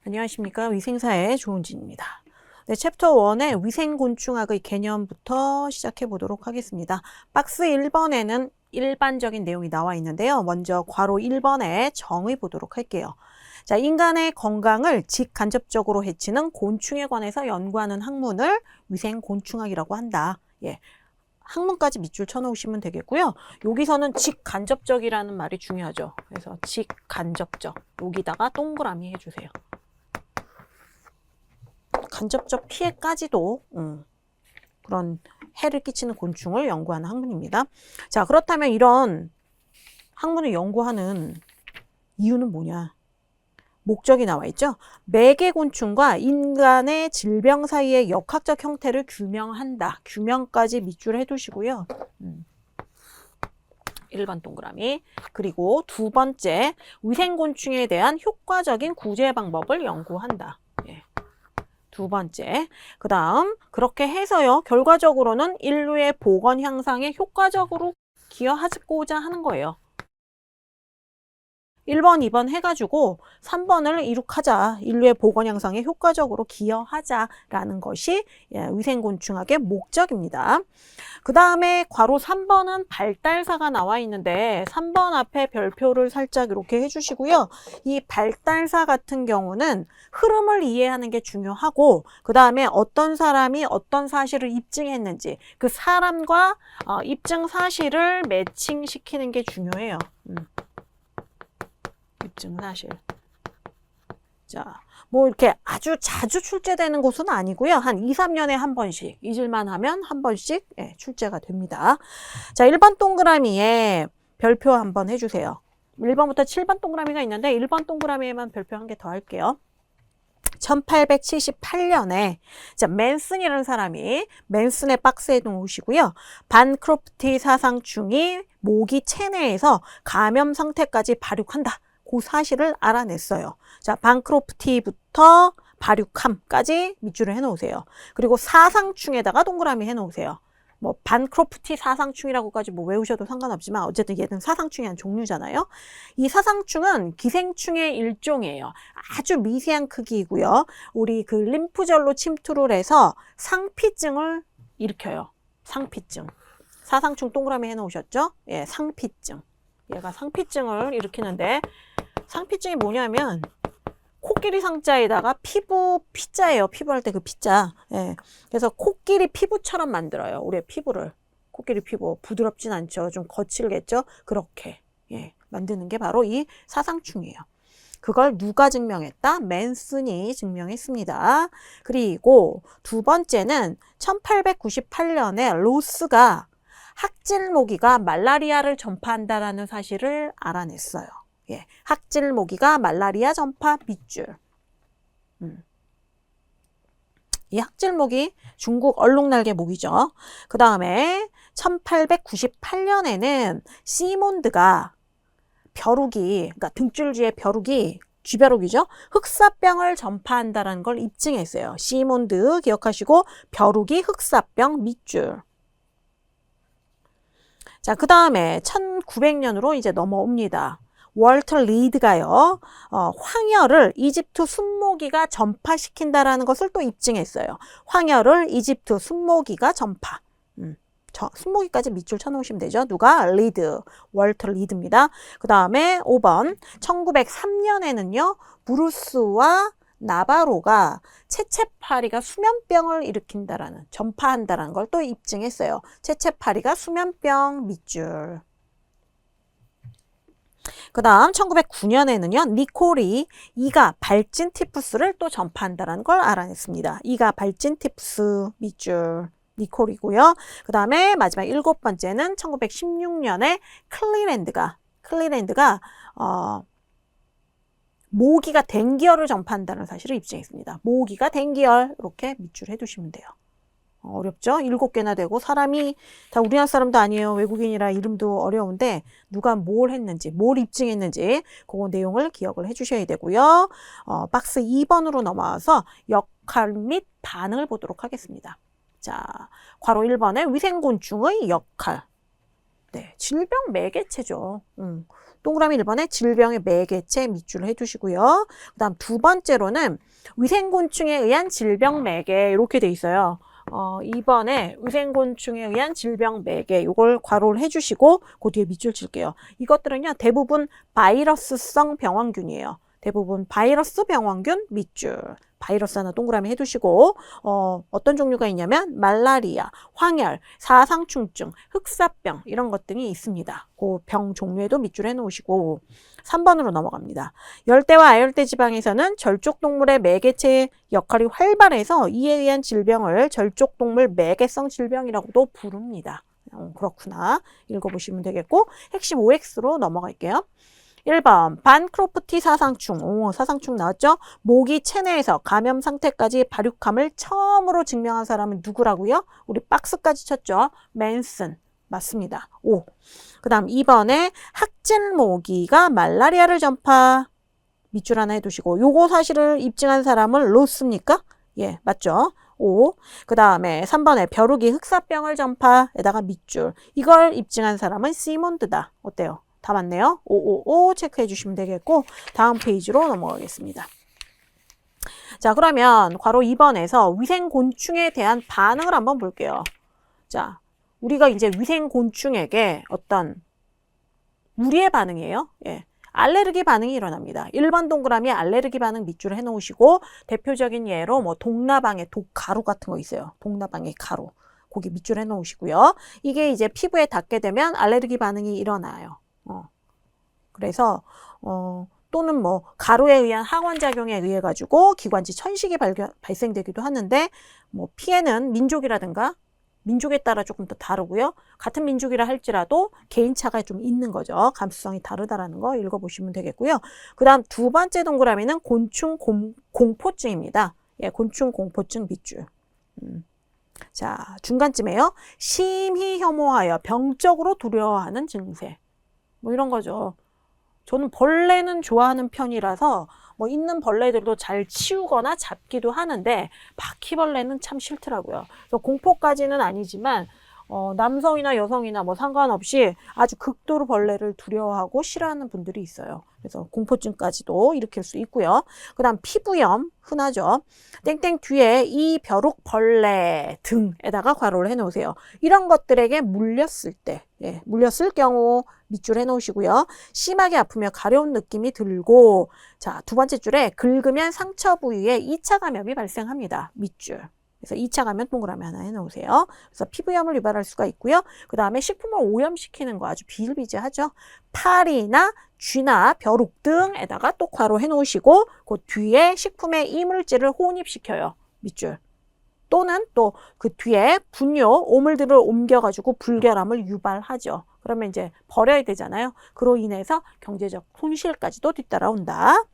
안녕하십니까. 위생사의 조은진입니다. 네, 챕터 1의 위생곤충학의 개념부터 시작해 보도록 하겠습니다. 박스 1번에는 일반적인 내용이 나와 있는데요. 먼저 괄호 1번에 정의 보도록 할게요. 자, 인간의 건강을 직간접적으로 해치는 곤충에 관해서 연구하는 학문을 위생곤충학이라고 한다. 예. 학문까지 밑줄 쳐놓으시면 되겠고요. 여기서는 직간접적이라는 말이 중요하죠. 그래서 직간접적. 여기다가 동그라미 해주세요. 간접적 피해까지도 그런 해를 끼치는 곤충을 연구하는 학문입니다. 자, 그렇다면 이런 학문을 연구하는 이유는 뭐냐? 목적이 나와 있죠. 매개곤충과 인간의 질병 사이의 역학적 형태를 규명한다. 규명까지 밑줄 해두시고요. 1번 동그라미. 그리고 두 번째, 위생곤충에 대한 효과적인 구제 방법을 연구한다. 예. 두 번째, 그 다음 그렇게 해서요. 결과적으로는 인류의 보건 향상에 효과적으로 기여하고자 하는 거예요. 1번, 2번 해가지고 3번을 이룩하자. 인류의 보건 향상에 효과적으로 기여하자라는 것이 위생곤충학의 목적입니다. 그 다음에 괄호 3번은 발달사가 나와 있는데 3번 앞에 별표를 살짝 이렇게 해주시고요. 이 발달사 같은 경우는 흐름을 이해하는 게 중요하고 그 다음에 어떤 사람이 어떤 사실을 입증했는지 그 사람과 입증 사실을 매칭시키는 게 중요해요. 입증 사실. 자, 뭐 이렇게 아주 자주 출제되는 곳은 아니고요. 한 2, 3년에 한 번씩 잊을만 하면 한 번씩 출제가 됩니다. 자, 1번 동그라미에 별표 한번 해주세요. 1번부터 7번 동그라미가 있는데 1번 동그라미에만 별표 한 개 더 할게요. 1878년에 자, 맨슨이라는 사람이 맨슨의 박스에 놓으시고요. 반크로프티 사상충이 모기 체내에서 감염 상태까지 발육한다. 그 사실을 알아냈어요. 자, 반크로프티부터 발육함까지 밑줄을 해놓으세요. 그리고 사상충에다가 동그라미 해놓으세요. 뭐 반크로프티 사상충이라고까지 뭐 외우셔도 상관없지만 어쨌든 얘는 사상충이 한 종류잖아요. 이 사상충은 기생충의 일종이에요. 아주 미세한 크기이고요. 우리 그 림프절로 침투를 해서 상피증을 일으켜요. 상피증. 사상충 동그라미 해놓으셨죠? 예, 상피증. 얘가 상피증을 일으키는데 상피증이 뭐냐면 코끼리 상자에다가 피부 피자예요. 피부할 때 그 피자. 예. 그래서 코끼리 피부처럼 만들어요. 우리의 피부를. 코끼리 피부 부드럽진 않죠. 좀 거칠겠죠. 그렇게 만드는 게 바로 이 사상충이에요. 그걸 누가 증명했다? 맨슨이 증명했습니다. 그리고 두 번째는 1898년에 로스가 학질 모기가 말라리아를 전파한다라는 사실을 알아냈어요. 예, 학질 모기가 말라리아 전파 밑줄. 이 학질 모기 중국 얼룩날개 모기죠. 그 다음에 1898년에는 시몬드가 벼룩이, 그러니까 등줄기의 벼룩이 쥐벼룩이죠. 흑사병을 전파한다라는 걸 입증했어요. 시몬드 기억하시고 벼룩이 흑사병 밑줄. 자, 그 다음에 1900년으로 이제 넘어옵니다. 월터 리드가요, 황열을 이집트 순모기가 전파시킨다라는 것을 또 입증했어요. 황열을 이집트 순모기가 전파. 순모기까지 밑줄 쳐놓으시면 되죠. 누가? 리드. 월터 리드입니다. 그 다음에 5번. 1903년에는요, 브루스와 나바로가 채채파리가 수면병을 일으킨다라는, 전파한다라는 걸 또 입증했어요. 채채파리가 수면병 밑줄. 그 다음 1909년에는요. 니콜이 이가 발진 티푸스를 또 전파한다는 걸 알아냈습니다. 이가 발진 티푸스 밑줄 니콜이고요. 그 다음에 마지막 7번째는 1916년에 클리랜드가 모기가 댕기열을 전파한다는 사실을 입증했습니다. 모기가 댕기열 이렇게 밑줄 해두시면 돼요. 어렵죠? 7개나 되고 사람이 다 우리나라 사람도 아니에요. 외국인이라 이름도 어려운데 누가 뭘 했는지 뭘 입증했는지 그 내용을 기억을 해주셔야 되고요. 박스 2번으로 넘어와서 역할 및 반응을 보도록 하겠습니다. 자, 괄호 1번에 위생곤충의 역할. 네, 질병 매개체죠. 동그라미 1번에 질병의 매개체 밑줄을 해두시고요. 그 다음 두 번째로는 위생곤충에 의한 질병 매개 이렇게 돼 있어요. 2번에 위생곤충에 의한 질병 매개 요걸 괄호를 해주시고 그 뒤에 밑줄 칠게요. 이것들은요 대부분 바이러스성 병원균이에요. 대부분 바이러스 병원균 밑줄. 바이러스 하나 동그라미 해두시고 어떤 종류가 있냐면 말라리아, 황열, 사상충증, 흑사병 이런 것 등이 있습니다. 그 병 종류에도 밑줄 해놓으시고 3번으로 넘어갑니다. 열대와 아열대 지방에서는 절족동물의 매개체 역할이 활발해서 이에 의한 질병을 절족동물 매개성 질병이라고도 부릅니다. 그렇구나. 읽어보시면 되겠고 핵심 OX로 넘어갈게요. 1번 반크로프티 사상충. 사상충 나왔죠? 모기 체내에서 감염 상태까지 발육함을 처음으로 증명한 사람은 누구라고요? 우리 박스까지 쳤죠? 맨슨. 맞습니다. 5. 그 다음 2번에 학진모기가 말라리아를 전파. 밑줄 하나 해두시고 요거 사실을 입증한 사람은 로스입니까? 예, 맞죠? 5. 그 다음에 3번에 벼룩이 흑사병을 전파에다가 밑줄. 이걸 입증한 사람은 시몬드다. 어때요? 다 맞네요. 555 체크해 주시면 되겠고 다음 페이지로 넘어가겠습니다. 자, 그러면 괄호 2번에서 위생곤충에 대한 반응을 한번 볼게요. 자, 우리가 이제 위생곤충에게 어떤 무리의 반응이에요. 예. 알레르기 반응이 일어납니다. 1번 동그라미에 알레르기 반응 밑줄을 해놓으시고 대표적인 예로 뭐 동나방의 독가루 같은 거 있어요. 동나방의 가루. 거기 밑줄 해놓으시고요. 이게 이제 피부에 닿게 되면 알레르기 반응이 일어나요. 그래서 또는 뭐 가루에 의한 항원작용에 의해 가지고 기관지 천식이 발생되기도 하는데 뭐 피해는 민족이라든가 민족에 따라 조금 더 다르고요. 같은 민족이라 할지라도 개인차가 좀 있는 거죠. 감수성이 다르다라는 거 읽어보시면 되겠고요. 그 다음 두 번째 동그라미는 곤충 공포증입니다. 예, 곤충 공포증 밑줄. 자, 중간쯤에요. 심히 혐오하여 병적으로 두려워하는 증세. 뭐 이런 거죠. 저는 벌레는 좋아하는 편이라서 뭐 있는 벌레들도 잘 치우거나 잡기도 하는데 바퀴벌레는 참 싫더라고요. 그래서 공포까지는 아니지만 남성이나 여성이나 뭐 상관없이 아주 극도로 벌레를 두려워하고 싫어하는 분들이 있어요. 그래서 공포증까지도 일으킬 수 있고요. 그 다음 피부염 흔하죠. 땡땡 뒤에 이 벼룩벌레 등에다가 괄호를 해놓으세요. 이런 것들에게 물렸을 때, 예, 물렸을 경우 밑줄 해놓으시고요. 심하게 아프며 가려운 느낌이 들고, 자, 두 번째 줄에 긁으면 상처 부위에 2차 감염이 발생합니다. 밑줄. 그래서 2차 감염 동그라미 하나 해놓으세요. 그래서 피부염을 유발할 수가 있고요. 그 다음에 식품을 오염시키는 거 아주 비일비재하죠. 파리나 쥐나 벼룩 등에다가 또 괄호 해놓으시고 그 뒤에 식품에 이물질을 혼입시켜요. 밑줄. 또는 또 그 뒤에 분뇨, 오물들을 옮겨가지고 불결함을 유발하죠. 그러면 이제 버려야 되잖아요. 그로 인해서 경제적 손실까지도 뒤따라온다.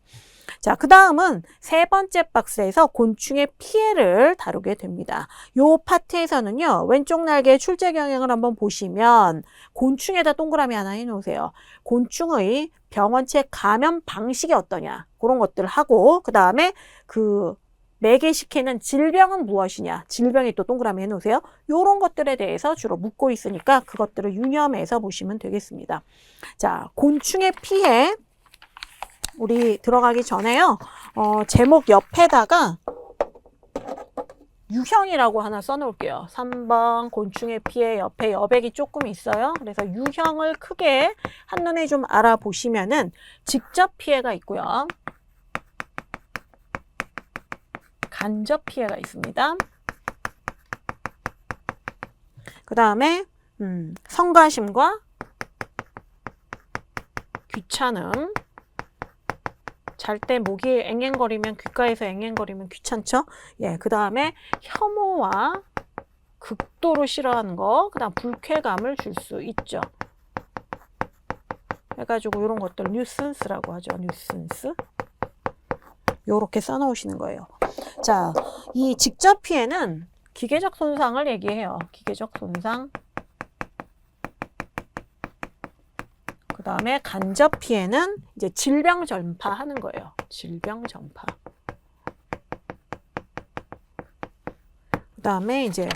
자, 그 다음은 세 번째 박스에서 곤충의 피해를 다루게 됩니다. 요 파트에서는요, 왼쪽 날개의 출제 경향을 한번 보시면 곤충에다 동그라미 하나 해놓으세요. 곤충의 병원체 감염 방식이 어떠냐, 그런 것들을 하고, 그 다음에 그 매개시키는 질병은 무엇이냐, 질병이 또 동그라미 해놓으세요. 요런 것들에 대해서 주로 묻고 있으니까 그것들을 유념해서 보시면 되겠습니다. 자, 곤충의 피해. 우리 들어가기 전에요. 제목 옆에다가 유형이라고 하나 써놓을게요. 3번 곤충의 피해 옆에 여백이 조금 있어요. 그래서 유형을 크게 한눈에 좀 알아보시면은 직접 피해가 있고요. 간접 피해가 있습니다. 그 다음에 성가심과 귀찮음. 잘 때 목이 앵앵거리면 귓가에서 앵앵거리면 귀찮죠? 예, 그 다음에 혐오와 극도로 싫어하는 거, 그 다음 불쾌감을 줄 수 있죠. 해가지고 이런 것들 뉴슨스라고 하죠. 뉴슨스. 요렇게 써놓으시는 거예요. 자, 이 직접 피해는 기계적 손상을 얘기해요. 기계적 손상. 그 다음에 간접 피해는 이제 질병 전파하는 거예요. 질병 전파. 그 다음에 이제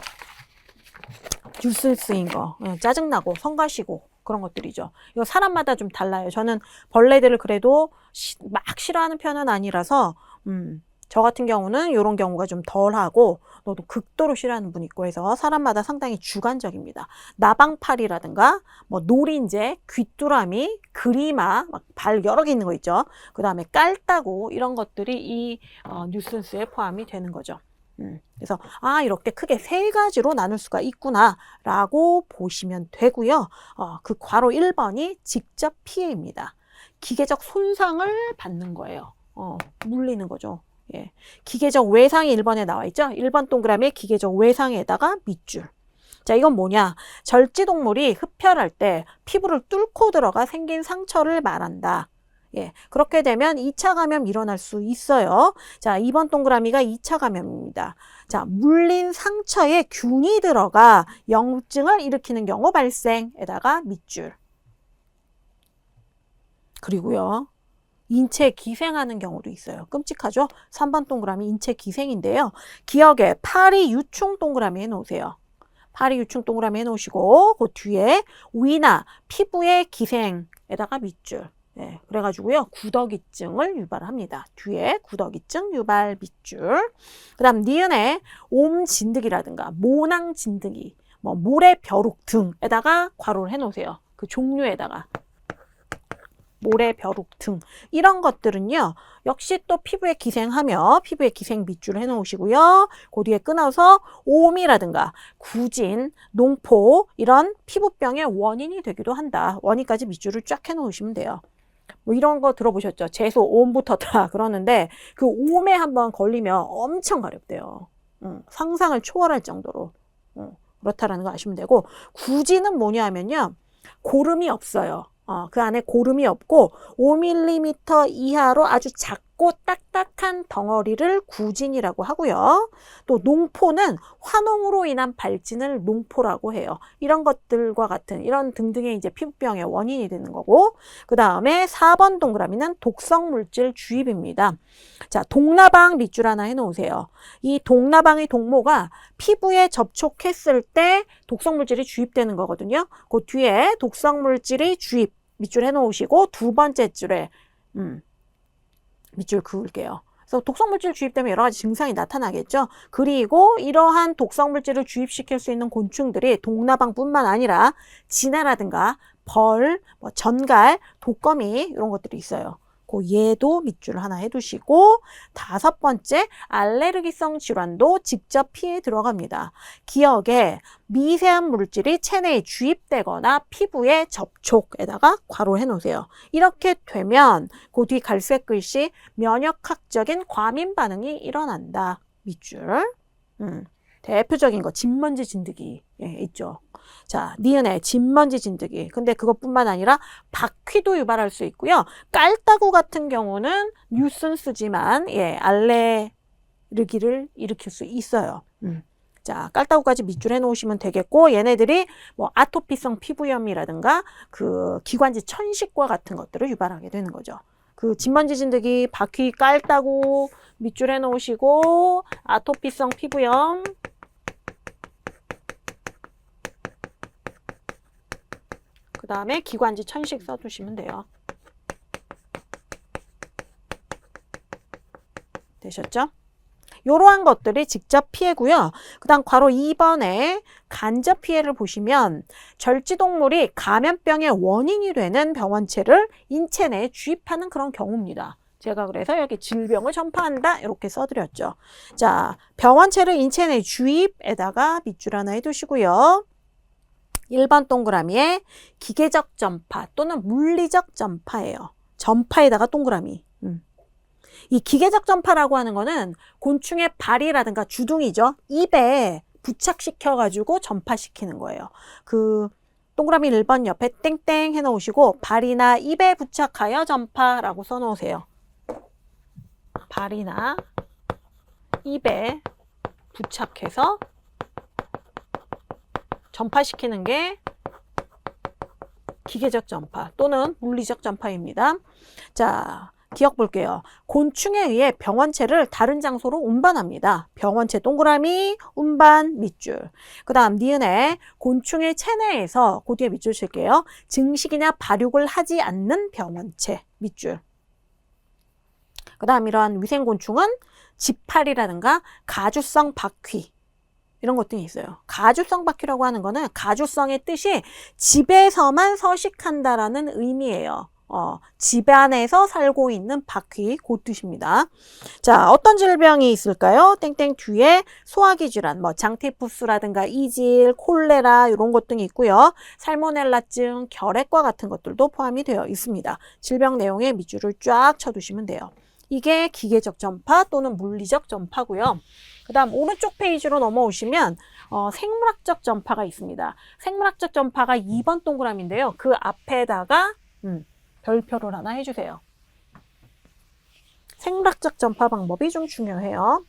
뉴슨스인 거, 짜증나고 성가시고 그런 것들이죠. 이거 사람마다 좀 달라요. 저는 벌레들을 그래도 막 싫어하는 편은 아니라서 저 같은 경우는 이런 경우가 좀 덜하고 너도 극도로 싫어하는 분 있고 해서 사람마다 상당히 주관적입니다. 나방파리라든가 뭐 노린재, 귀뚜라미, 그리마, 막 발 여러 개 있는 거 있죠. 그 다음에 깔따구 이런 것들이 이 뉴센스에 포함이 되는 거죠. 그래서 이렇게 크게 세 가지로 나눌 수가 있구나 라고 보시면 되고요. 그 괄호 1번이 직접 피해입니다. 기계적 손상을 받는 거예요. 물리는 거죠. 예. 기계적 외상이 1번에 나와 있죠. 1번 동그라미에 기계적 외상에다가 밑줄. 자, 이건 뭐냐? 절지동물이 흡혈할 때 피부를 뚫고 들어가 생긴 상처를 말한다. 예, 그렇게 되면 2차 감염 일어날 수 있어요. 자, 2번 동그라미가 2차 감염입니다. 자, 물린 상처에 균이 들어가 염증을 일으키는 경우 발생에다가 밑줄. 그리고요. 인체 기생하는 경우도 있어요. 끔찍하죠? 3번 동그라미 인체 기생인데요. 기억에 파리 유충 동그라미 해놓으세요. 파리 유충 동그라미 해놓으시고 그 뒤에 위나 피부의 기생에다가 밑줄. 네, 그래가지고요. 구더기증을 유발합니다. 뒤에 구더기증 유발 밑줄. 그 다음 니은에 옴진드기라든가 모낭진드기, 뭐 모래벼룩 등에다가 괄호를 해놓으세요. 그 종류에다가. 모래벼룩 등 이런 것들은요. 역시 또 피부에 기생하며 피부에 기생 밑줄을 해놓으시고요. 그 뒤에 끊어서 옴이라든가 구진, 농포 이런 피부병의 원인이 되기도 한다. 원인까지 밑줄을 쫙 해놓으시면 돼요. 뭐 이런 거 들어보셨죠? 재수 옴부터다 그러는데 그 옴에 한번 걸리면 엄청 가렵대요. 상상을 초월할 정도로 그렇다라는 거 아시면 되고 구진은 뭐냐 하면요. 고름이 없어요. 그 안에 고름이 없고 5mm 이하로 아주 작고 딱딱한 덩어리를 구진이라고 하고요. 또 농포는 화농으로 인한 발진을 농포라고 해요. 이런 것들과 같은 이런 등등의 이제 피부병의 원인이 되는 거고 그 다음에 4번 동그라미는 독성물질 주입입니다. 자, 동나방 밑줄 하나 해놓으세요. 이 동나방의 동모가 피부에 접촉했을 때 독성물질이 주입되는 거거든요. 그 뒤에 독성물질이 주입 밑줄 해놓으시고 두 번째 줄에 밑줄 그을게요. 그래서 독성물질 주입되면 여러 가지 증상이 나타나겠죠. 그리고 이러한 독성물질을 주입시킬 수 있는 곤충들이 동나방뿐만 아니라 진해라든가 벌, 뭐 전갈, 독거미 이런 것들이 있어요. 그 얘도 밑줄 하나 해두시고 5번째 알레르기성 질환도 직접 피해 들어갑니다. 기억에 미세한 물질이 체내에 주입되거나 피부에 접촉에다가 괄호 해놓으세요. 이렇게 되면 그 뒤 갈색 글씨 면역학적인 과민 반응이 일어난다. 밑줄. 대표적인 거 진먼지 진드기 있죠. 자, 니은에 진먼지 진드기. 근데 그것뿐만 아니라 바퀴도 유발할 수 있고요. 깔따구 같은 경우는 뉴슨스지만 알레르기를 일으킬 수 있어요. 자, 깔따구까지 밑줄 해놓으시면 되겠고 얘네들이 뭐 아토피성 피부염이라든가 그 기관지 천식과 같은 것들을 유발하게 되는 거죠. 그 진먼지 진드기, 바퀴, 깔따구 밑줄 해놓으시고 아토피성 피부염 그 다음에 기관지 천식 써두시면 돼요. 되셨죠? 이러한 것들이 직접 피해고요. 그 다음 괄호 2번에 간접 피해를 보시면 절지동물이 감염병의 원인이 되는 병원체를 인체 내에 주입하는 그런 경우입니다. 제가 그래서 여기 질병을 전파한다 이렇게 써드렸죠. 자, 병원체를 인체 내 주입에다가 밑줄 하나 해두시고요. 1번 동그라미에 기계적 전파 또는 물리적 전파예요. 전파에다가 동그라미. 이 기계적 전파라고 하는 거는 곤충의 발이라든가 주둥이죠. 입에 부착시켜가지고 전파시키는 거예요. 그 동그라미 1번 옆에 땡땡 해놓으시고 발이나 입에 부착하여 전파라고 써놓으세요. 발이나 입에 부착해서 전파시키는 게 기계적 전파 또는 물리적 전파입니다. 자, 기억 볼게요. 곤충에 의해 병원체를 다른 장소로 운반합니다. 병원체 동그라미, 운반, 밑줄. 그 다음 니은에 곤충의 체내에서 그 뒤에 밑줄 칠게요. 증식이나 발육을 하지 않는 병원체, 밑줄. 그 다음 이러한 위생곤충은 지파리라든가 가주성 바퀴 이런 것들이 있어요. 가주성 바퀴라고 하는 거는 가주성의 뜻이 집에서만 서식한다라는 의미예요. 집 안에서 살고 있는 바퀴, 그 뜻입니다. 자, 어떤 질병이 있을까요? 땡땡 뒤에 소화기 질환, 뭐 장티푸스라든가 이질, 콜레라 이런 것 등이 있고요. 살모넬라증, 결핵과 같은 것들도 포함이 되어 있습니다. 질병 내용에 밑줄을 쫙 쳐두시면 돼요. 이게 기계적 전파 또는 물리적 전파고요. 그 다음 오른쪽 페이지로 넘어오시면 생물학적 전파가 있습니다. 생물학적 전파가 2번 동그라미인데요. 그 앞에다가 별표를 하나 해주세요. 생물학적 전파 방법이 좀 중요해요.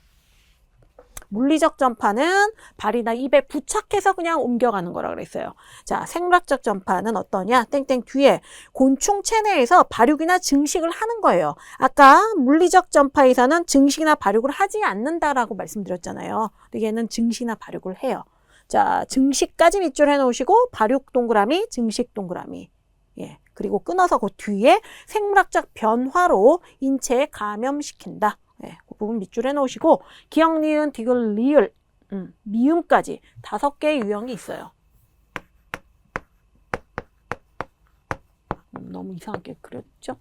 물리적 전파는 발이나 입에 부착해서 그냥 옮겨가는 거라 그랬어요. 자, 생물학적 전파는 어떠냐? 땡땡 뒤에 곤충 체내에서 발육이나 증식을 하는 거예요. 아까 물리적 전파에서는 증식이나 발육을 하지 않는다라고 말씀드렸잖아요. 얘는 증식이나 발육을 해요. 자, 증식까지 밑줄 해놓으시고 발육 동그라미, 증식 동그라미. 예, 그리고 끊어서 그 뒤에 생물학적 변화로 인체에 감염시킨다. 네, 그 부분 밑줄 해놓으시고 기역, 니은, 디귿, 리을, 미음까지 5개의 유형이 있어요. 너무 이상하게 그렸죠?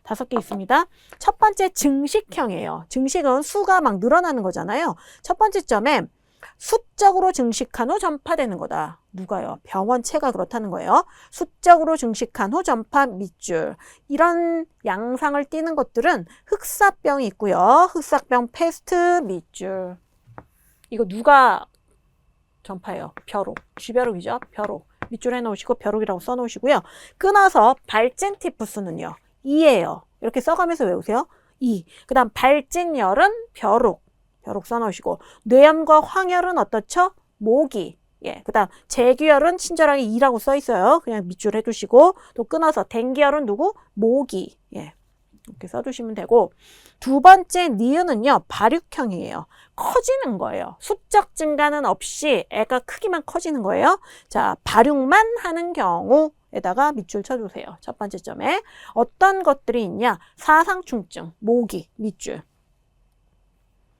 5개 있습니다. 첫 번째 증식형이에요. 증식은 수가 막 늘어나는 거잖아요. 첫 번째 점에 수적으로 증식한 후 전파되는 거다. 누가요? 병원체가 그렇다는 거예요. 수적으로 증식한 후 전파 밑줄. 이런 양상을 띠는 것들은 흑사병이 있고요. 흑사병 패스트 밑줄. 이거 누가 전파해요? 벼룩. 쥐벼룩이죠? 벼룩. 밑줄 해놓으시고 벼룩이라고 써놓으시고요. 끊어서 발젠티푸스는요. 이예요. 이렇게 써가면서 외우세요. 이. 그 다음 발진열은 벼룩. 벼룩 써놓으시고 뇌염과 황열은 어떻죠? 모기. 예, 그 다음 재규열은 친절하게 이라고 써있어요. 그냥 밑줄 해두시고 또 끊어서 댕기열은 누구? 모기. 예, 이렇게 써두시면 되고 두 번째 니은은요. 발육형이에요. 커지는 거예요. 수적 증가는 없이 애가 크기만 커지는 거예요. 자, 발육만 하는 경우에다가 밑줄 쳐주세요. 첫 번째 점에 어떤 것들이 있냐? 사상충증, 모기, 밑줄.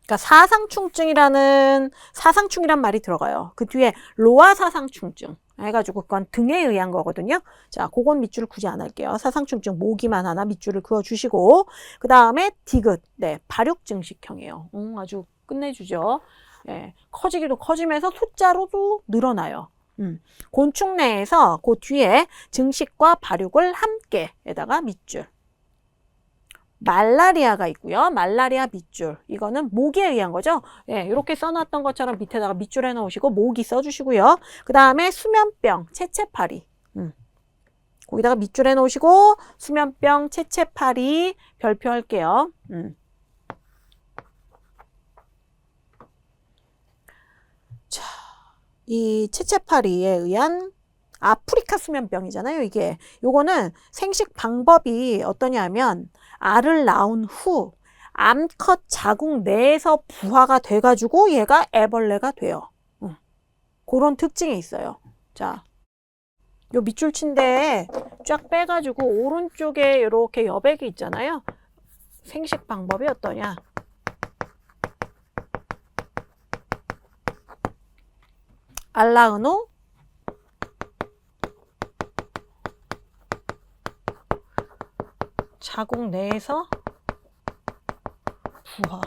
그러니까 사상충이란 말이 들어가요. 그 뒤에 로아 사상충증 해가지고 그건 등에 의한 거거든요. 자, 그건 밑줄을 굳이 안 할게요. 사상충증 모기만 하나 밑줄을 그어주시고 그 다음에 디귿, 네, 발육증식형이에요. 아주 끝내주죠. 예, 커지기도 커지면서 숫자로도 늘어나요. 곤충 내에서 그 뒤에 증식과 발육을 함께에다가 밑줄. 말라리아가 있고요. 말라리아 밑줄. 이거는 모기에 의한 거죠. 예, 이렇게 써놨던 것처럼 밑에다가 밑줄 해놓으시고 모기 써주시고요. 그 다음에 수면병, 채채파리. 거기다가 밑줄 해놓으시고 수면병, 채채파리 별표 할게요. 자, 이 채채파리에 의한 아프리카 수면병이잖아요. 이게 요거는 생식 방법이 어떠냐면 알을 낳은 후 암컷 자궁 내에서 부화가 돼가지고 얘가 애벌레가 돼요. 그런 특징이 있어요. 자, 요 밑줄 친 데에 쫙 빼가지고 오른쪽에 이렇게 여백이 있잖아요. 생식 방법이 어떠냐? 알 낳은 후 자궁 내에서 부화.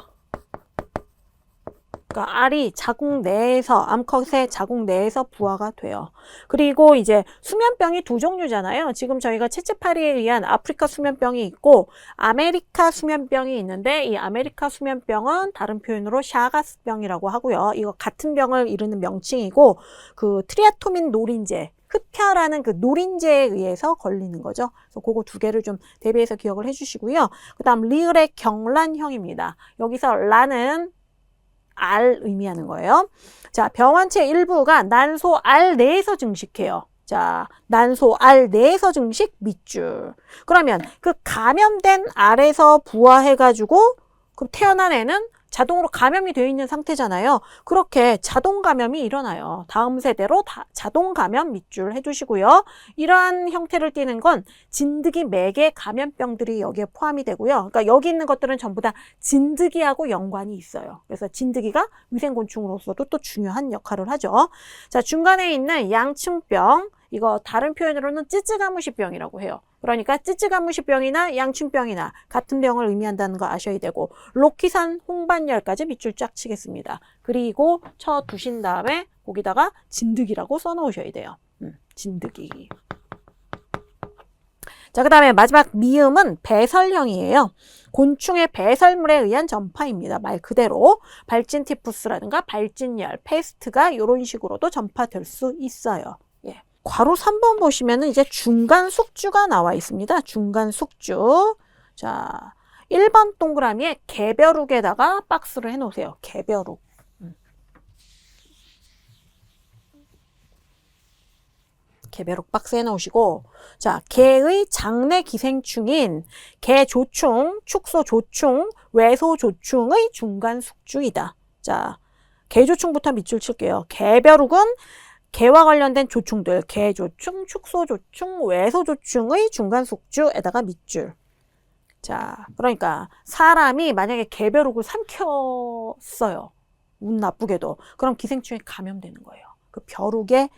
그러니까 알이 자궁 내에서, 암컷의 자궁 내에서 부화가 돼요. 그리고 이제 수면병이 두 종류잖아요. 지금 저희가 채채파리에 의한 아프리카 수면병이 있고 아메리카 수면병이 있는데 이 아메리카 수면병은 다른 표현으로 샤가스병이라고 하고요. 이거 같은 병을 이르는 명칭이고 그 트리아토민 노린제, 흡혈하는 그 노린제에 의해서 걸리는 거죠. 그래서 그거 두 개를 좀 대비해서 기억을 해주시고요. 그 다음 리을의 경란형입니다. 여기서 라는 알 의미하는 거예요. 자, 병원체 일부가 난소 알 내에서 증식해요. 자, 난소 알 내에서 증식 밑줄. 그러면 그 감염된 알에서 부화해가지고 그럼 태어난 애는 자동으로 감염이 되어 있는 상태잖아요. 그렇게 자동 감염이 일어나요. 다음 세대로 자동 감염 밑줄 해주시고요. 이러한 형태를 띠는 건 진드기 매개 감염병들이 여기에 포함이 되고요. 그러니까 여기 있는 것들은 전부 다 진드기하고 연관이 있어요. 그래서 진드기가 위생곤충으로서도 또 중요한 역할을 하죠. 자, 중간에 있는 양층병, 이거 다른 표현으로는 찌찌가무시병이라고 해요. 그러니까 찌찌가무시병이나 양충병이나 같은 병을 의미한다는 거 아셔야 되고, 로키산 홍반열까지 밑줄 쫙 치겠습니다. 그리고 쳐 두신 다음에 거기다가 진드기라고 써 놓으셔야 돼요. 진드기. 자, 그 다음에 마지막 미음은 배설형이에요. 곤충의 배설물에 의한 전파입니다. 말 그대로 발진티푸스라든가 발진열, 페스트가 이런 식으로도 전파될 수 있어요. 예. 괄호 3번 보시면은 이제 중간 숙주가 나와 있습니다. 중간 숙주. 자, 1번 동그라미에 개벼룩에다가 박스를 해 놓으세요. 개벼룩. 개벼룩 박스 해 놓으시고, 자, 개의 장내 기생충인 개조충, 축소조충, 외소조충의 중간 숙주이다. 자, 개조충부터 밑줄 칠게요. 개벼룩은 개와 관련된 조충들, 개조충, 축소조충, 외소조충의 중간 숙주에다가 밑줄. 자, 그러니까 사람이 만약에 개벼룩을 삼켰어요. 운 나쁘게도. 그럼 기생충에 감염되는 거예요. 그 벼룩에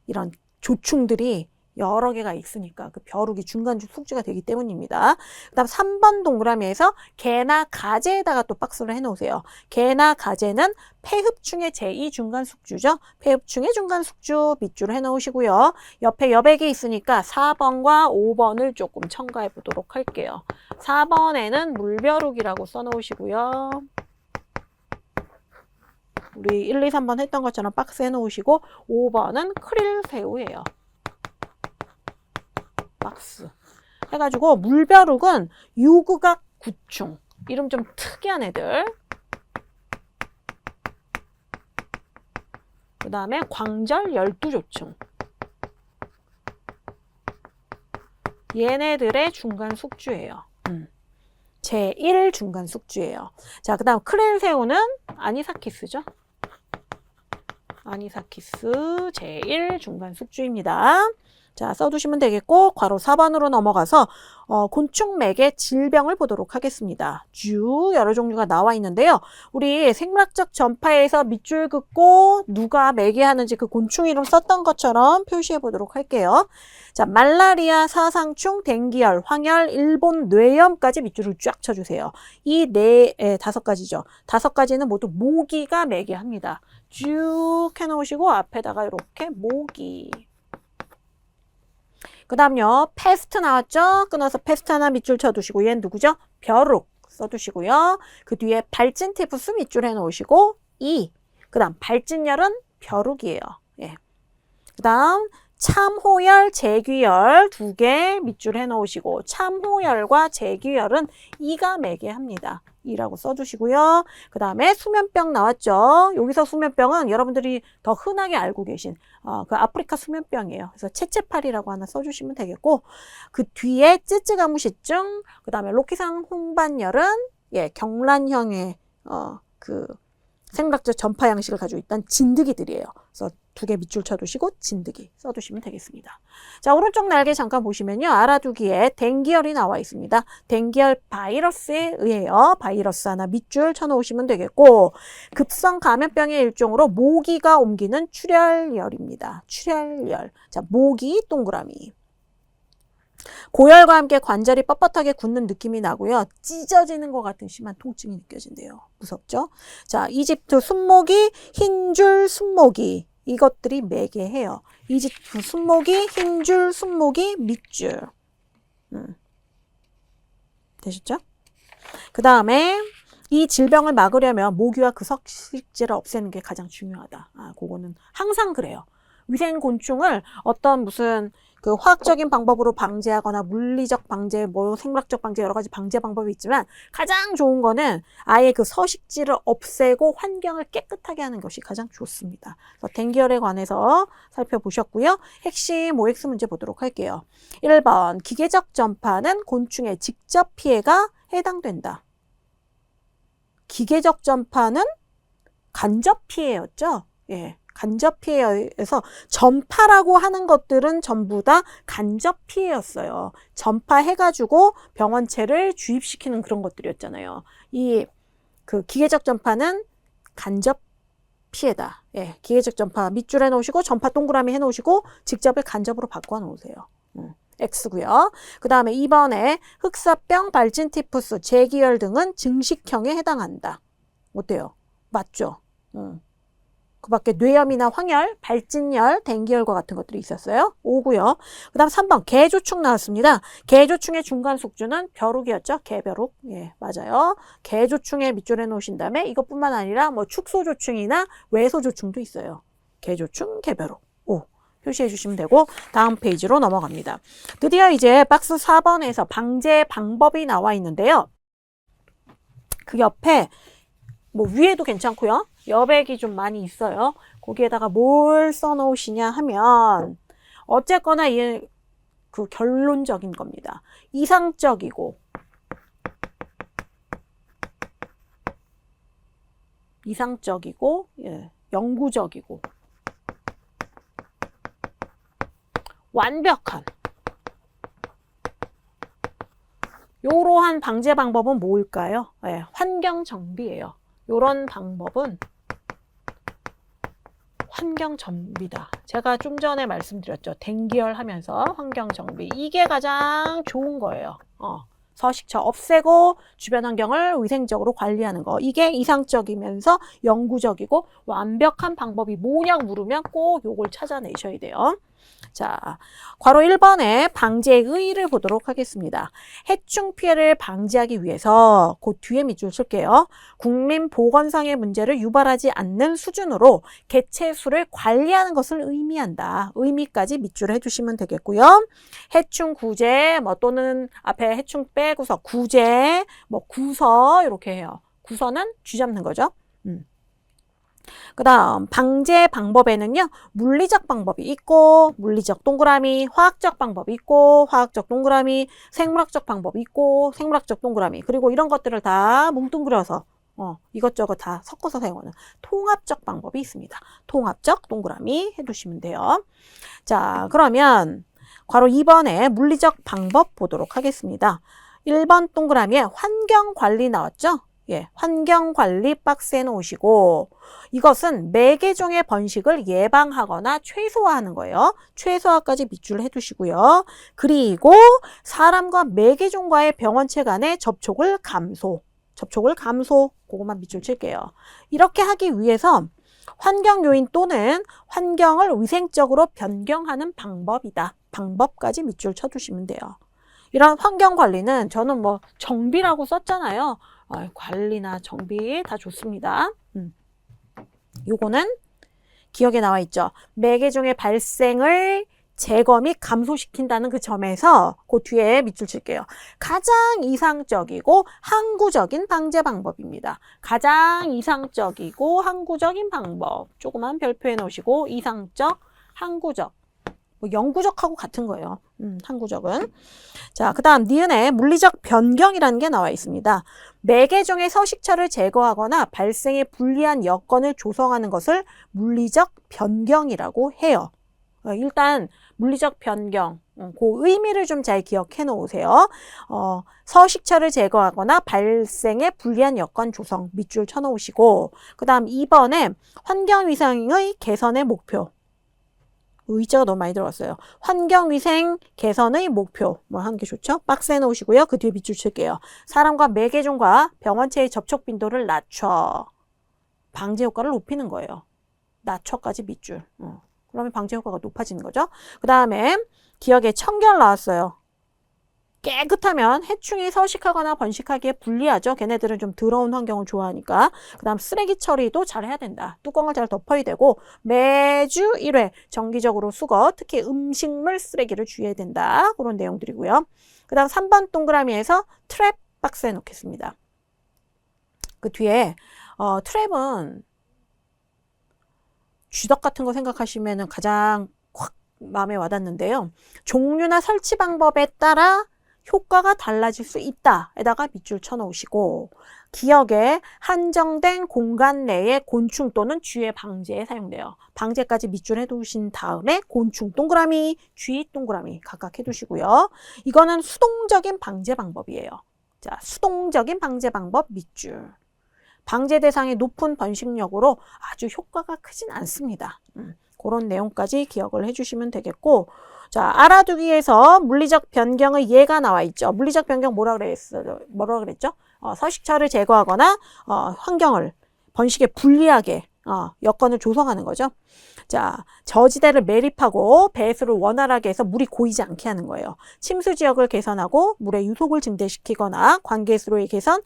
이런 조충들이 여러 개가 있으니까 그 벼룩이 중간 숙주가 되기 때문입니다. 그 다음 3번 동그라미에서 개나 가재에다가 또 박스를 해놓으세요. 개나 가재는 폐흡충의 제2 중간 숙주죠. 폐흡충의 중간 숙주 밑줄을 해놓으시고요. 옆에 여백이 있으니까 4번과 5번을 조금 첨가해 보도록 할게요. 4번에는 물벼룩이라고 써놓으시고요. 우리 1, 2, 3번 했던 것처럼 박스 해놓으시고 5번은 크릴새우예요. 박스 해가지고 물벼룩은 유구각 구충, 이름 좀 특이한 애들. 그 다음에 광절 12조충. 얘네들의 중간 숙주예요. 제1 중간 숙주예요. 자, 그 다음 크릴새우는 아니사키스죠. 아니사키스 제1 중간 숙주입니다. 자, 써두시면 되겠고, 괄호 4번으로 넘어가서 곤충 매개 질병을 보도록 하겠습니다. 쭉 여러 종류가 나와 있는데요. 우리 생물학적 전파에서 밑줄 긋고 누가 매개하는지 그 곤충 이름 썼던 것처럼 표시해 보도록 할게요. 자, 말라리아, 사상충, 댕기열, 황열, 일본 뇌염까지 밑줄을 쫙 쳐주세요. 이 다섯 가지죠. 다섯 가지는 모두 모기가 매개합니다. 쭉 해놓으시고 앞에다가 이렇게 모기. 그 다음요, 패스트 나왔죠? 끊어서 패스트 하나 밑줄 쳐두시고, 얘는 누구죠? 벼룩 써두시고요. 그 뒤에 발진티푸스 밑줄 해놓으시고, 그 다음 발진열은 벼룩이에요. 예. 그 다음 참호열, 재귀열 2개 밑줄 해놓으시고, 참호열과 재귀열은 이가 매개합니다. 이라고 써주시고요. 그 다음에 수면병 나왔죠. 여기서 수면병은 여러분들이 더 흔하게 알고 계신 그 아프리카 수면병이에요. 그래서 채채팔이라고 하나 써주시면 되겠고, 그 뒤에 찌찌가무시증, 그 다음에 로키상 홍반열은 경란형의 그 생물학적 전파 양식을 가지고 있던 진드기들이에요. 그래서 2개 밑줄 쳐두시고 진드기 써두시면 되겠습니다. 자, 오른쪽 날개 잠깐 보시면요. 알아두기에 댕기열이 나와 있습니다. 댕기열 바이러스에 의해요. 바이러스 하나 밑줄 쳐놓으시면 되겠고, 급성 감염병의 일종으로 모기가 옮기는 출혈열입니다. 출혈열. 자, 모기 동그라미. 고열과 함께 관절이 뻣뻣하게 굳는 느낌이 나고요. 찢어지는 것 같은 심한 통증이 느껴진대요. 무섭죠? 자, 이집트 순모기, 흰줄 순모기. 이것들이 매개해요. 이집트 순모기, 흰줄 순모기, 밑줄. 되셨죠? 그 다음에 이 질병을 막으려면 모기와 그 석식지를 없애는 게 가장 중요하다. 그거는 항상 그래요. 위생곤충을 어떤 무슨 그 화학적인 방법으로 방제하거나 물리적 방제, 뭐 생물학적 방제 여러 가지 방제 방법이 있지만 가장 좋은 거는 아예 그 서식지를 없애고 환경을 깨끗하게 하는 것이 가장 좋습니다. 그래서 댕기열에 관해서 살펴보셨고요. 핵심 OX 문제 보도록 할게요. 1번 기계적 전파는 곤충의 직접 피해가 해당된다. 기계적 전파는 간접 피해였죠. 예. 간접 피해에서 전파라고 하는 것들은 전부 다 간접 피해였어요. 전파해가지고 병원체를 주입시키는 그런 것들이었잖아요. 이 그 기계적 전파는 간접 피해다. 예, 기계적 전파 밑줄 해놓으시고 전파 동그라미 해놓으시고 직접을 간접으로 바꿔 놓으세요. X고요. 그 다음에 2번에 흑사병, 발진티푸스, 재기열 등은 증식형에 해당한다. 어때요? 맞죠? 그 밖에 뇌염이나 황열, 발진열, 댕기열과 같은 것들이 있었어요. 5고요. 그 다음 3번 개조충 나왔습니다. 개조충의 중간 숙주는 벼룩이었죠. 개벼룩. 예, 맞아요. 개조충에 밑줄해 놓으신 다음에 이것뿐만 아니라 뭐 축소조충이나 외소조충도 있어요. 개조충, 개벼룩. 5. 표시해 주시면 되고 다음 페이지로 넘어갑니다. 드디어 이제 박스 4번에서 방제 방법이 나와 있는데요. 그 옆에 뭐 위에도 괜찮고요. 여백이 좀 많이 있어요. 거기에다가 뭘 써놓으시냐 하면 어쨌거나 이 그 결론적인 겁니다. 이상적이고 예, 영구적이고 완벽한 이러한 방제 방법은 뭘까요? 예, 환경 정비예요. 이런 방법은 환경 정비다. 제가 좀 전에 말씀드렸죠. 댕기열 하면서 환경 정비. 이게 가장 좋은 거예요. 서식처 없애고 주변 환경을 위생적으로 관리하는 거. 이게 이상적이면서 영구적이고 완벽한 방법이 뭐냐고 물으면 꼭 요걸 찾아내셔야 돼요. 자, 괄호 1번에 방제의 의의를 보도록 하겠습니다. 해충 피해를 방지하기 위해서 그 뒤에 밑줄 칠게요. 국민보건상의 문제를 유발하지 않는 수준으로 개체수를 관리하는 것을 의미한다. 의미까지 밑줄 해주시면 되겠고요. 해충 구제 뭐 또는 앞에 해충 빼고서 구제 뭐 구서 이렇게 해요. 구서는 쥐 잡는 거죠. 그 다음 방제 방법에는요. 물리적 방법이 있고 물리적 동그라미, 화학적 방법이 있고 화학적 동그라미, 생물학적 방법이 있고 생물학적 동그라미 그리고 이런 것들을 다 뭉뚱그려서 이것저것 다 섞어서 사용하는 통합적 방법이 있습니다. 통합적 동그라미 해두시면 돼요. 자, 그러면 괄호 2번에 물리적 방법 보도록 하겠습니다. 1번 동그라미에 환경관리 나왔죠? 예, 환경관리 박스에 놓으시고 이것은 매개종의 번식을 예방하거나 최소화하는 거예요. 최소화까지 밑줄 해두시고요. 그리고 사람과 매개종과의 병원체 간의 접촉을 감소. 그것만 밑줄 칠게요. 이렇게 하기 위해서 환경 요인 또는 환경을 위생적으로 변경하는 방법이다. 방법까지 밑줄 쳐주시면 돼요. 이런 환경 관리는 저는 뭐 정비라고 썼잖아요. 관리나 정비 다 좋습니다. 요거는 기억에 나와 있죠. 매개종의 발생을 제거 및 감소시킨다는 그 점에서 그 뒤에 밑줄 칠게요. 가장 이상적이고 항구적인 방제 방법입니다. 가장 이상적이고 항구적인 방법. 조그만 별표해 놓으시고 이상적, 항구적. 뭐 영구적하고 같은 거예요. 항구적은. 자, 그 다음 니은에 물리적 변경이라는 게 나와 있습니다. 매개종의 서식처를 제거하거나 발생에 불리한 여건을 조성하는 것을 물리적 변경이라고 해요. 일단 물리적 변경, 그 의미를 좀 잘 기억해 놓으세요. 서식처를 제거하거나 발생에 불리한 여건 조성 밑줄 쳐 놓으시고 그 다음 2번에 환경위생의 개선의 목표. 의자가 너무 많이 들어갔어요. 환경위생 개선의 목표 뭐 하는 게 좋죠? 박스에 놓으시고요. 그 뒤에 밑줄 칠게요. 사람과 매개종과 병원체의 접촉 빈도를 낮춰. 방제 효과를 높이는 거예요. 낮춰까지 밑줄. 그러면 방제 효과가 높아지는 거죠. 그 다음에 기억에 청결 나왔어요. 깨끗하면 해충이 서식하거나 번식하기에 불리하죠. 걔네들은 좀 더러운 환경을 좋아하니까. 그 다음 쓰레기 처리도 잘 해야 된다. 뚜껑을 잘 덮어야 되고 매주 1회 정기적으로 수거, 특히 음식물 쓰레기를 주의해야 된다. 그런 내용들이고요. 그 다음 3번 동그라미에서 트랩 박스에 놓겠습니다. 그 뒤에 트랩은 쥐덕 같은 거 생각하시면 가장 확 마음에 와닿는데요. 종류나 설치 방법에 따라 효과가 달라질 수 있다. 에다가 밑줄 쳐놓으시고 기억에 한정된 공간 내에 곤충 또는 쥐의 방제에 사용돼요. 방제까지 밑줄 해두신 다음에 곤충 동그라미, 쥐 동그라미 각각 해두시고요. 이거는 수동적인 방제 방법이에요. 자, 수동적인 방제 방법 밑줄. 방제 대상이 높은 번식력으로 아주 효과가 크진 않습니다. 그런 내용까지 기억을 해주시면 되겠고, 자, 알아두기 위해서 물리적 변경의 예가 나와 있죠. 물리적 변경 뭐라 그랬죠? 서식처를 제거하거나 환경을 번식에 불리하게 여건을 조성하는 거죠. 자, 저지대를 매립하고 배수를 원활하게 해서 물이 고이지 않게 하는 거예요. 침수 지역을 개선하고 물의 유속을 증대시키거나 관계수로의 개선,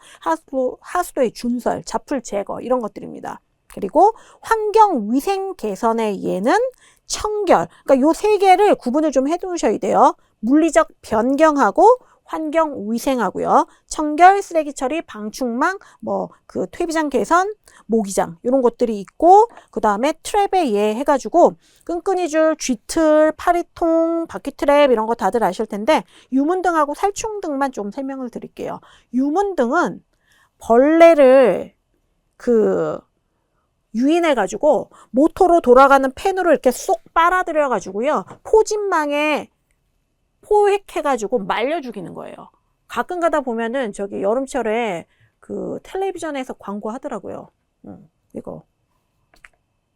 하수도의 준설, 잡풀 제거 이런 것들입니다. 그리고 환경 위생 개선의 예는 청결. 그러니까 요 세 개를 구분을 좀 해두셔야 돼요. 물리적 변경하고 환경 위생하고요. 청결, 쓰레기 처리, 방충망, 그 퇴비장 개선, 모기장 이런 것들이 있고 그 다음에 트랩에 예 해가지고 끈끈이 줄, 쥐틀, 파리통, 바퀴트랩 이런 거 다들 아실 텐데 유문등하고 살충등만 좀 설명을 드릴게요. 유문등은 벌레를 유인해가지고 모터로 돌아가는 펜으로 이렇게 쏙 빨아들여가지고요. 포진망에 포획해가지고 말려 죽이는 거예요. 가끔 가다 보면은 저기 여름철에 그 텔레비전에서 광고하더라고요. 이거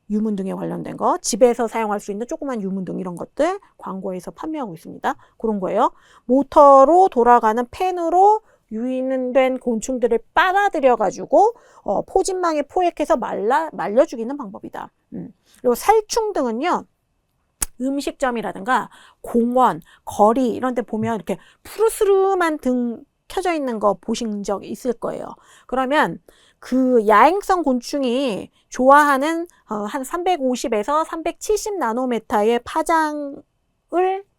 유문등에 관련된 거, 집에서 사용할 수 있는 조그만 유문등 이런 것들 광고에서 판매하고 있습니다. 그런 거예요. 모터로 돌아가는 펜으로 유인된 곤충들을 빨아들여 가지고 포진망에 포획해서 말려 죽이는 방법이다. 그리고 살충등은요. 음식점이라든가 공원, 거리 이런 데 보면 이렇게 푸르스름한 등 켜져 있는 거 보신 적 있을 거예요. 그러면 그 야행성 곤충이 좋아하는 한 350에서 370 나노메타의 파장을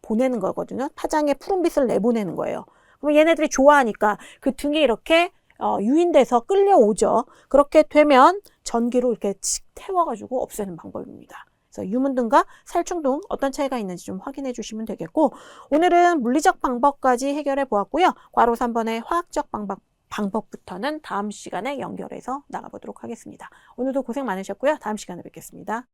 보내는 거거든요. 파장의 푸른빛을 내보내는 거예요. 그럼 얘네들이 좋아하니까 그 등에 이렇게 유인돼서 끌려오죠. 그렇게 되면 전기로 이렇게 태워가지고 없애는 방법입니다. 그래서 유문등과 살충등 어떤 차이가 있는지 좀 확인해 주시면 되겠고 오늘은 물리적 방법까지 해결해 보았고요. 괄호 3번의 화학적 방법부터는 다음 시간에 연결해서 나가보도록 하겠습니다. 오늘도 고생 많으셨고요. 다음 시간에 뵙겠습니다.